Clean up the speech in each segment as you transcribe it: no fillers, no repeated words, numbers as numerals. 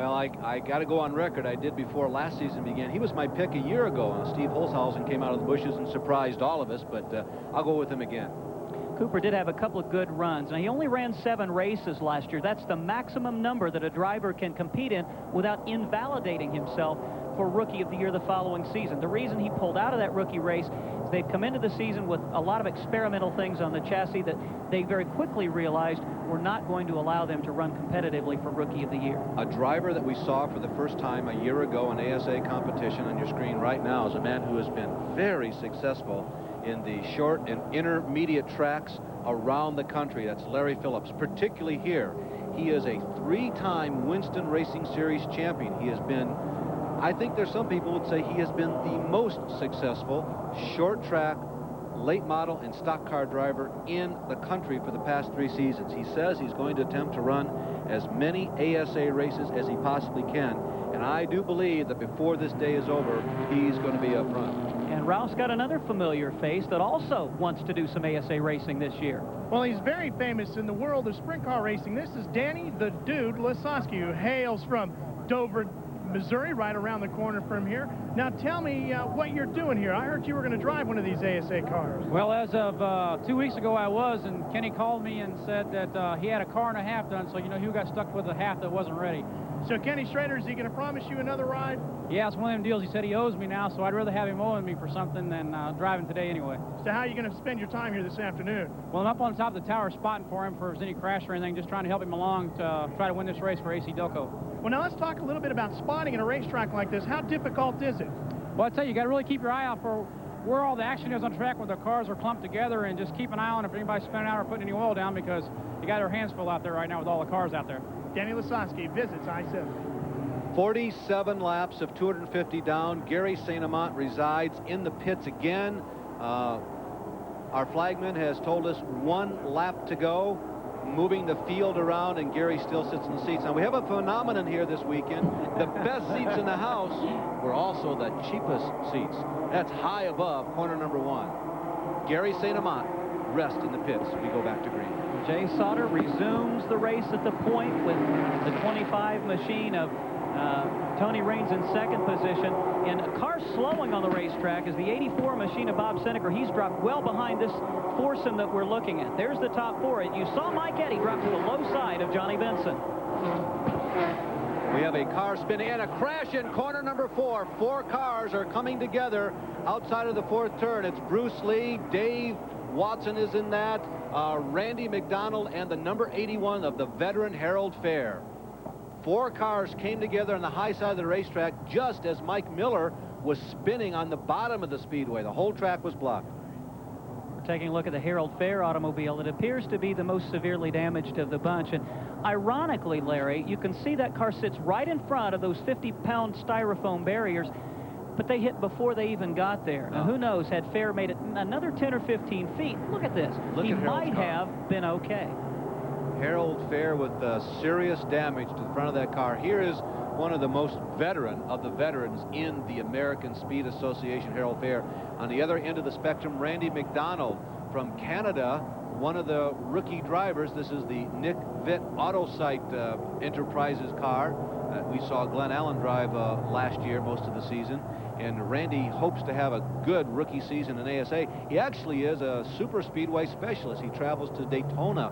Well, I got to go on record. I did before last season began. He was my pick a year ago, and Steve Holzhausen came out of the bushes and surprised all of us, but I'll go with him again. Cooper did have a couple of good runs. Now, he only ran 7 races last year. That's the maximum number that a driver can compete in without invalidating himself for Rookie of the Year the following season. The reason he pulled out of that rookie race is they'd come into the season with a lot of experimental things on the chassis that they very quickly realized were not going to allow them to run competitively for Rookie of the Year. A driver that we saw for the first time a year ago in ASA competition on your screen right now is a man who has been very successful in the short and intermediate tracks around the country. That's Larry Phillips, particularly here. He is a 3-time Winston Racing Series champion. He has been, I think there's some people would say he has been the most successful short track, late model, and stock car driver in the country for the past 3 seasons. He says he's going to attempt to run as many ASA races as he possibly can, and I do believe that before this day is over, he's going to be up front. And Ralph's got another familiar face that also wants to do some ASA racing this year. Well, he's very famous in the world of sprint car racing. This is Danny the Dude Lasowski, who hails from Dover, Missouri, right around the corner from here. Now, tell me what you're doing here. I heard you were going to drive one of these ASA cars. Well, as of 2 weeks ago, I was, and Kenny called me and said that he had a car and a half done, so, you know, he got stuck with a half that wasn't ready. So, Kenny Schrader, is he going to promise you another ride? Yeah, it's one of them deals. He said he owes me now, so I'd rather have him owing me for something than driving today anyway. So how are you going to spend your time here this afternoon? Well, I'm up on top of the tower spotting for him for if there's any crash or anything, just trying to help him along to try to win this race for ACDelco. Well, now let's talk a little bit about spotting in a racetrack like this. How difficult is it? Well, I tell you got to really keep your eye out for where all the action is on track where the cars are clumped together, and just keep an eye on if anybody's spinning out or putting any oil down, because you got their hands full out there right now with all the cars out there. Danny Lasowski visits I-70. 47 laps of 250 down. Gary St. Amant resides in the pits again. Our flagman has told us 1 lap to go, moving the field around, and Gary still sits in the seats. Now, we have a phenomenon here this weekend. The best seats in the house were also the cheapest seats. That's high above corner number 1. Gary St. Amant rests in the pits. We go back to green. Jay Sauter resumes the race at the point with the 25 machine of Tony Raines in second position, and a car slowing on the racetrack is the 84 machine of Bob Seneker. He's dropped well behind this foursome that we're looking at. There's the top 4. You saw Mike Eddy drop to the low side of Johnny Benson. We have a car spinning and a crash in corner number 4. 4 cars are coming together outside of the 4th turn. It's Bruce Lee, Dave Watson is in that, Randy McDonald, and the number 81 of the veteran Harold Fair. 4 cars came together on the high side of the racetrack just as Mike Miller was spinning on the bottom of the speedway. The whole track was blocked. We're taking a look at the Harold Fair automobile. It appears to be the most severely damaged of the bunch. And ironically, Larry, you can see that car sits right in front of those 50-pound styrofoam barriers, but they hit before they even got there. Now, who knows, had Fair made it another 10 or 15 feet, look at this. He might have been okay. Harold Fair with serious damage to the front of that car. Here is one of the most veteran of the veterans in the American Speed Association, Harold Fair. On the other end of the spectrum, Randy McDonald from Canada, one of the rookie drivers. This is the Nick Vitt Autosite Enterprises car. We saw Glenn Allen drive last year, most of the season. And Randy hopes to have a good rookie season in ASA. He actually is a super speedway specialist. He travels to Daytona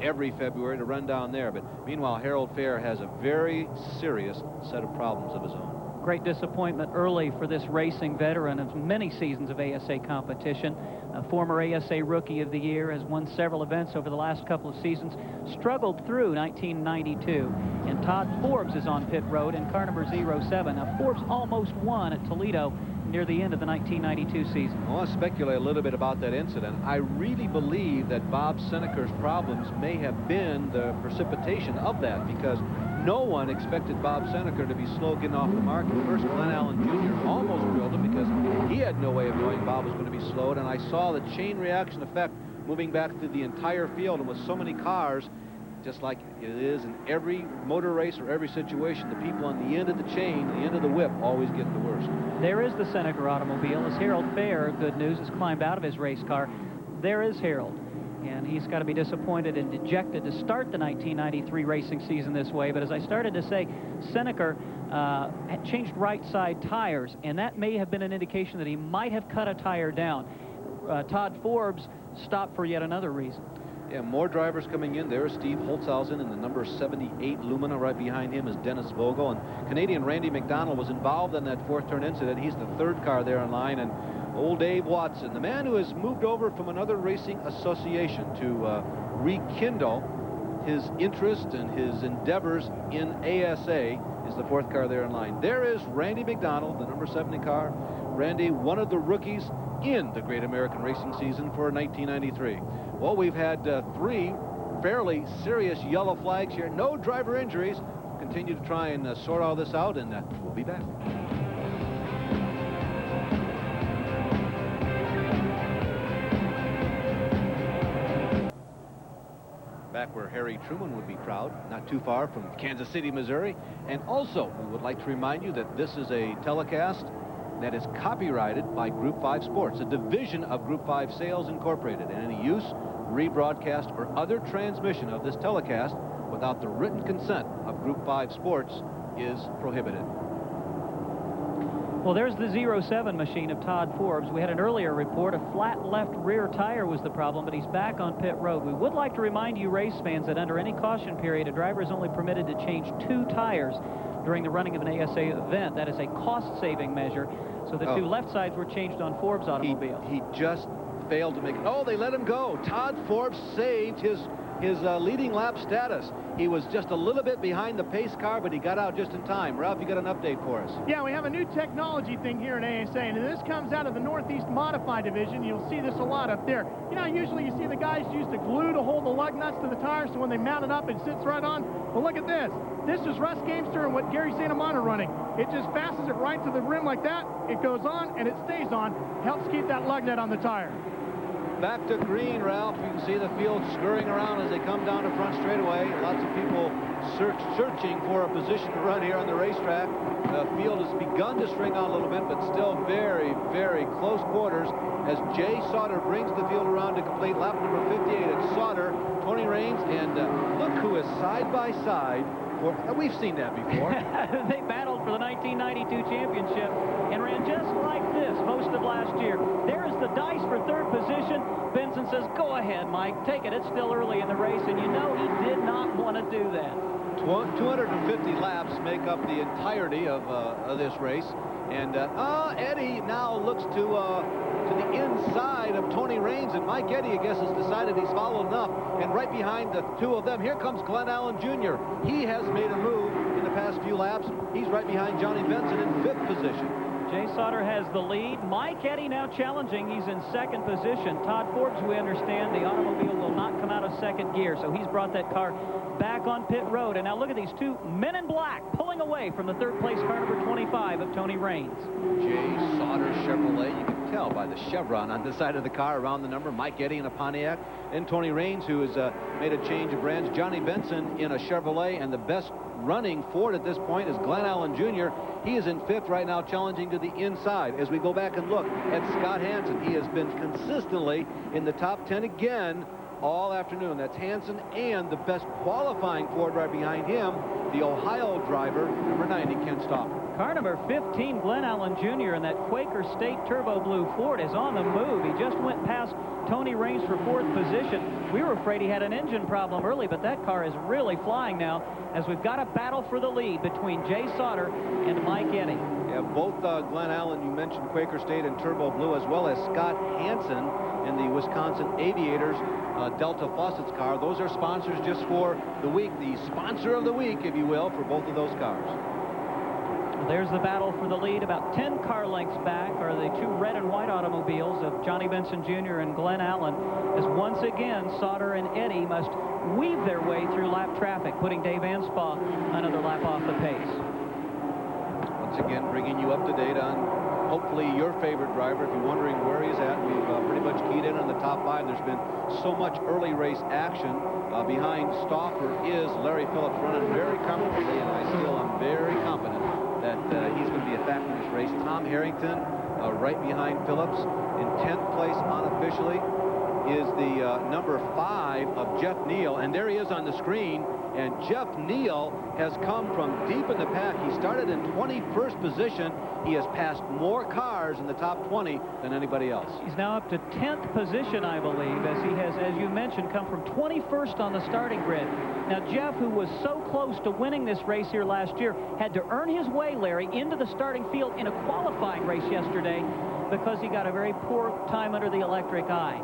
every February to run down there. But meanwhile, Harold Fair has a very serious set of problems of his own. Great disappointment early for this racing veteran of many seasons of ASA competition. A former ASA Rookie of the Year, has won several events over the last couple of seasons, struggled through 1992. And Todd Forbes is on pit road in car number 07. Now, Forbes almost won at Toledo near the end of the 1992 season. I want to speculate a little bit about that incident. I really believe that Bob Seneker's problems may have been the precipitation of that, because no one expected Bob Seneker to be slow getting off the mark. At first, Glenn Allen Jr. almost drilled him because he had no way of knowing Bob was going to be slowed, and I saw the chain reaction effect moving back through the entire field. And with so many cars, just like it is in every motor race or every situation, the people on the end of the chain, the end of the whip, always get the worst. There is the Seneker automobile as Harold Fair, good news, has climbed out of his race car. There is Harold. And he's got to be disappointed and dejected to start the 1993 racing season this way. But as I started to say, Seneca had changed right side tires, and that may have been an indication that he might have cut a tire down. Todd Forbes stopped for yet another reason. Yeah, more drivers coming in. There's Steve Holtzhausen in the number 78 Lumina. Right behind him is Dennis Vogel. And Canadian Randy McDonald was involved in that fourth turn incident. He's the third car there in line. And old Dave Watson, the man who has moved over from another racing association to rekindle his interest and his endeavors in ASA, is the fourth car there in line. There is Randy McDonald, the number 70 car. Randy, one of the rookies in the Great American Racing season for 1993. Well, we've had 3 fairly serious yellow flags here. No driver injuries. Continue to try and sort all this out, and we'll be back. Back where Harry Truman would be proud, not too far from Kansas City, Missouri. And also, we would like to remind you that this is a telecast that is copyrighted by Group 5 Sports, a division of Group 5 Sales Incorporated, and any use, rebroadcast, or other transmission of this telecast without the written consent of Group 5 Sports is prohibited. Well, there's the 07 machine of Todd Forbes. We had an earlier report, a flat left rear tire was the problem, but he's back on pit road. We would like to remind you race fans that under any caution period, a driver is only permitted to change 2 tires during the running of an ASA event. That is a cost-saving measure. So the 2 left sides were changed on Forbes' automobile. He just failed to make it. Oh, they let him go. Todd Forbes saved his leading lap status. He was just a little bit behind the pace car, but he got out just in time. Ralph, you got an update for us? Yeah, we have a new technology thing here in ASA, and this comes out of the Northeast Modified Division. You'll see this a lot up there. You know, usually you see the guys use the glue to hold the lug nuts to the tires, so when they mount it up, it sits right on. Well, look at this. This is Russ Gamester and what Gary St. Amant are running. It just fastens it right to the rim like that. It goes on, and it stays on. Helps keep that lug nut on the tire. Back to green, Ralph. You can see the field scurrying around as they come down the front straightaway. Lots of people searching for a position to run here on the racetrack. The field has begun to string out a little bit, but still very, very close quarters as Jay Sauter brings the field around to complete lap number 58. It's Sauter, Tony Raines, and look who is side by side. We've seen that before. They battled for the 1992 championship and ran just like this most of last year. There's the dice for third position. Benson says, go ahead, Mike, take it. It's still early in the race, and you know he did not want to do that. 250 laps make up the entirety of this race. And Eddie now looks to the inside of Tony Raines, and Mike Eddy, I guess, has decided he's followed enough. And right behind the 2 of them, here comes Glenn Allen Jr. He has made a move in the past few laps. He's right behind Johnny Benson in 5th position. Jay Sauter has the lead. Mike Eddy now challenging. He's in 2nd position. Todd Forbes, we understand, the automobile will not come out of 2nd gear, so he's brought that car back on pit road. And now look at these 2 men in black pulling away from the 3rd place car number 25 of Tony Raines. Jay Sauter Chevrolet. You can tell by the chevron on the side of the car around the number. Mike Eddy in a Pontiac. And Tony Raines, who has made a change of brands. Johnny Benson in a Chevrolet, and the best running Ford at this point is Glenn Allen Jr. He is in 5th right now, challenging to the inside. As we go back and look at Scott Hansen, he has been consistently in the top 10 again all afternoon. That's Hansen, and the best qualifying Ford right behind him, the Ohio driver, number 90, Ken Stauffer. Car number 15, Glenn Allen Jr. in that Quaker State Turbo Blue Ford is on the move. He just went past Tony Raines for 4th position. We were afraid he had an engine problem early, but that car is really flying now as we've got a battle for the lead between Jay Sauter and Mike Eddy. Yeah, both Glenn Allen, you mentioned Quaker State and Turbo Blue, as well as Scott Hansen in the Wisconsin Aviators Delta Faucets car. Those are sponsors just for the week, the sponsor of the week, if you will, for both of those cars. There's the battle for the lead. About 10 car lengths back are the 2 red and white automobiles of Johnny Benson Jr. and Glenn Allen, as once again Sauter and Eddy must weave their way through lap traffic, putting Dave Anspaugh another lap off the pace. Once again, bringing you up to date on hopefully your favorite driver. If you're wondering where he's at, we've pretty much keyed in on the top 5. There's been so much early race action. Behind Stauffer is Larry Phillips, running very comfortably, and I still am very confident that he's going to be a factor in this race. Tom Harrington right behind Phillips in 10th place unofficially. is the number 5 of Jeff Neal, and there he is on the screen. And Jeff Neal has come from deep in the pack. He started in 21st position. He has passed more cars in the top 20 than anybody else. He's now up to 10th position, I believe, as he has, as you mentioned, come from 21st on the starting grid. Now, Jeff, who was so close to winning this race here last year, had to earn his way, Larry, into the starting field in a qualifying race yesterday because he got a very poor time under the electric eye.